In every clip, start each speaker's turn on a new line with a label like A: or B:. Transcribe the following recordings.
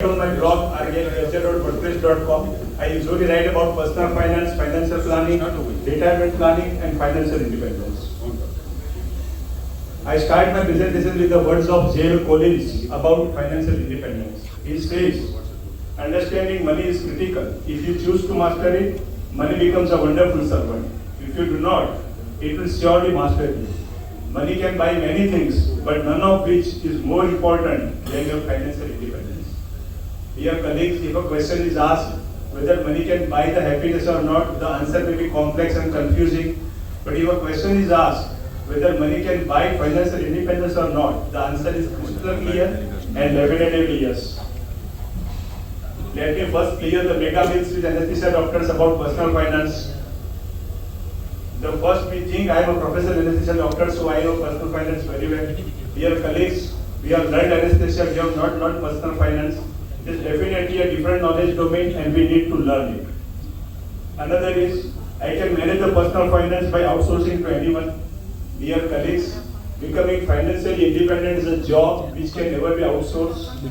A: On my blog rglculture.wordpress.com. I usually write about personal finance, financial planning, retirement planning, and financial independence. I start my presentation with the words of J.L. Collins about financial independence. He says, understanding money is critical. If you choose to master it, money becomes a wonderful servant. If you do not, it will surely master you. Money can buy many things, but none of which is more important than your financial independence. Dear colleagues, if a question is asked whether money can buy the happiness or not, the answer may be complex and confusing. But if a question is asked whether money can buy financial independence or not, the answer is crystal clear and definitively yes. Let me first clear the mega myths with anesthesia doctors about personal finance. The first, we think I am a professional anesthesia doctor, so I know personal finance very well. Dear colleagues, we have learned anesthesia, we have not learned personal finance. It is definitely a different knowledge domain and we need to learn it. Another is, I can manage the personal finance by outsourcing to anyone. Dear colleagues, becoming financially independent is a job which can never be outsourced,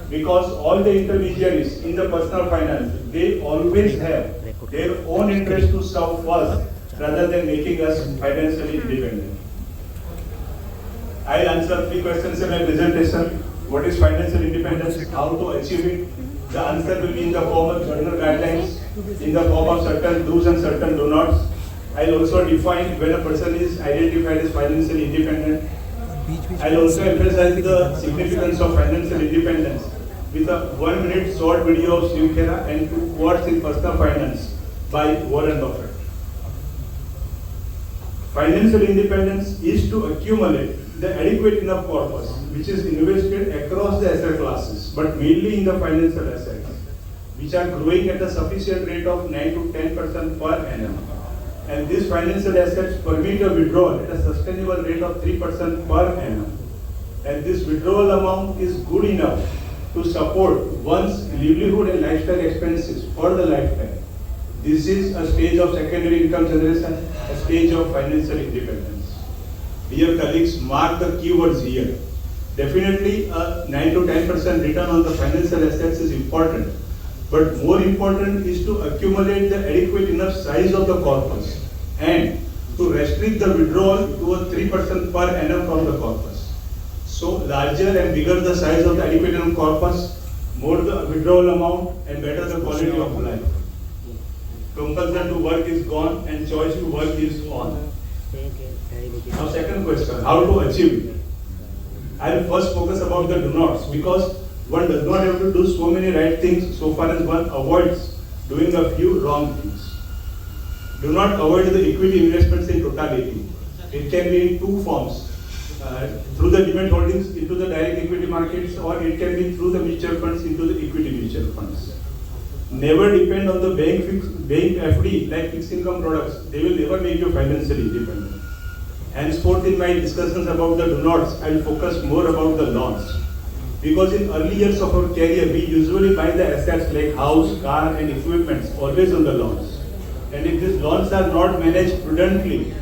A: because all the intermediaries in the personal finance, they always have their own interest to serve first rather than making us financially independent. I'll answer 3 questions in my presentation. What is financial independence? How to achieve it? The answer will be in the form of journal guidelines, in the form of certain do's and certain do nots. I'll also define when a person is identified as financially independent. I'll also emphasize the significance of financial independence with a 1-minute short video of Steve Khera and 2 quotes in personal finance by Warren Buffett. Financial independence is to accumulate the adequate enough corpus which is invested across the asset classes, but mainly in the financial assets, which are growing at a sufficient rate of 9 to 10% per annum. And these financial assets permit a withdrawal at a sustainable rate of 3% per annum. And this withdrawal amount is good enough to support one's livelihood and lifestyle expenses for the lifetime. This is a stage of secondary income generation, a stage of financial independence. Dear colleagues, mark the keywords here. Definitely a 9 to 10% return on the financial assets is important, but more important is to accumulate the adequate enough size of the corpus and to restrict the withdrawal to a 3% per annum from the corpus. So larger and bigger the size of the adequate enough corpus, more the withdrawal amount and better the quality of life. Compulsion to work is gone and choice to work is on. Now second question, how to achieve it? I will first focus about the do nots, because one does not have to do so many right things so far as one avoids doing a few wrong things. Do not avoid the equity investments in totality. It can be in 2 forms, through the demat holdings into the direct equity markets, or it can be through the mutual funds into the equity mutual funds. Never depend on the bank FD like fixed income products. They will never make you financially independent. Henceforth, in my discussions about the do nots, I will focus more about the loans. Because in early years of our career, we usually buy the assets like house, car and equipments always on the loans. And if these loans are not managed prudently,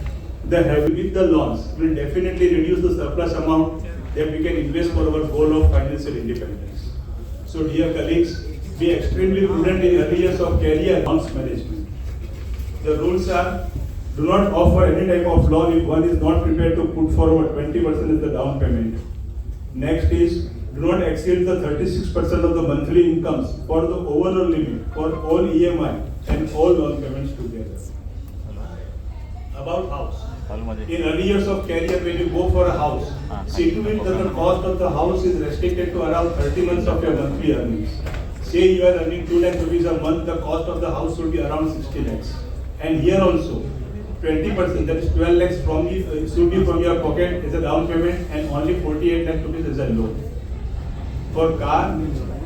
A: the habit with the loans will definitely reduce the surplus amount that we can invest for our goal of financial independence. So dear colleagues, be extremely prudent in early years of career loans management. The rules are, do not offer any type of loan if one is not prepared to put forward 20% as the down payment. Next is, do not exceed the 36% of the monthly incomes for the overall limit for all EMI and all loan payments together. About house. In early years of career, when you go for a house, see to it that the cost of the house is restricted to around 30 months of your monthly earnings. Say you are earning 2 lakh rupees a month, the cost of the house should be around 60 lakhs. And here also, 20%, that is 12 lakhs should be from your pocket as a down payment, and only 48 lakh rupees as a loan. For car,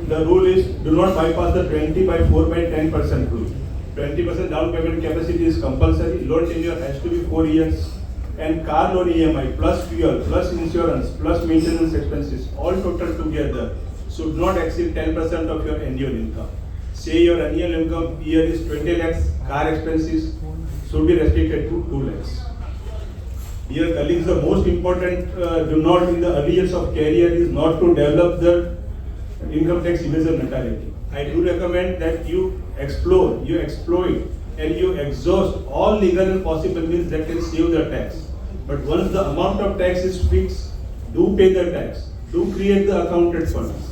A: the rule is do not bypass the 20 by 4 by 10% rule. 20% down payment capacity is compulsory, loan tenure has to be 4 years, and car loan EMI plus fuel plus insurance plus maintenance expenses all total together should not exceed 10% of your annual income. Say your annual income year is 20 lakhs, car expenses should be restricted to 2 lakhs. Dear colleagues, the most important do not in the early years of career is not to develop the income tax evasion mentality. I do recommend that you explore, you exploit, and you exhaust all legal and possible means that can save the tax. But once the amount of tax is fixed, do pay the tax. Do create the accounted funds.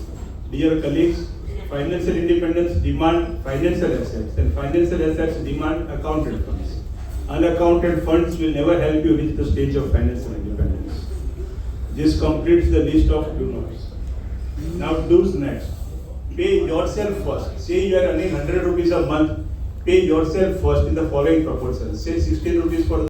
A: Dear colleagues, financial independence demand financial assets, and financial assets demand accounted funds. Unaccounted funds will never help you reach the stage of financial independence. This completes the list of do-nots. Now do's next. Pay yourself first. Say you are earning 100 rupees a month, pay yourself first in the following proportions. Say 16 rupees for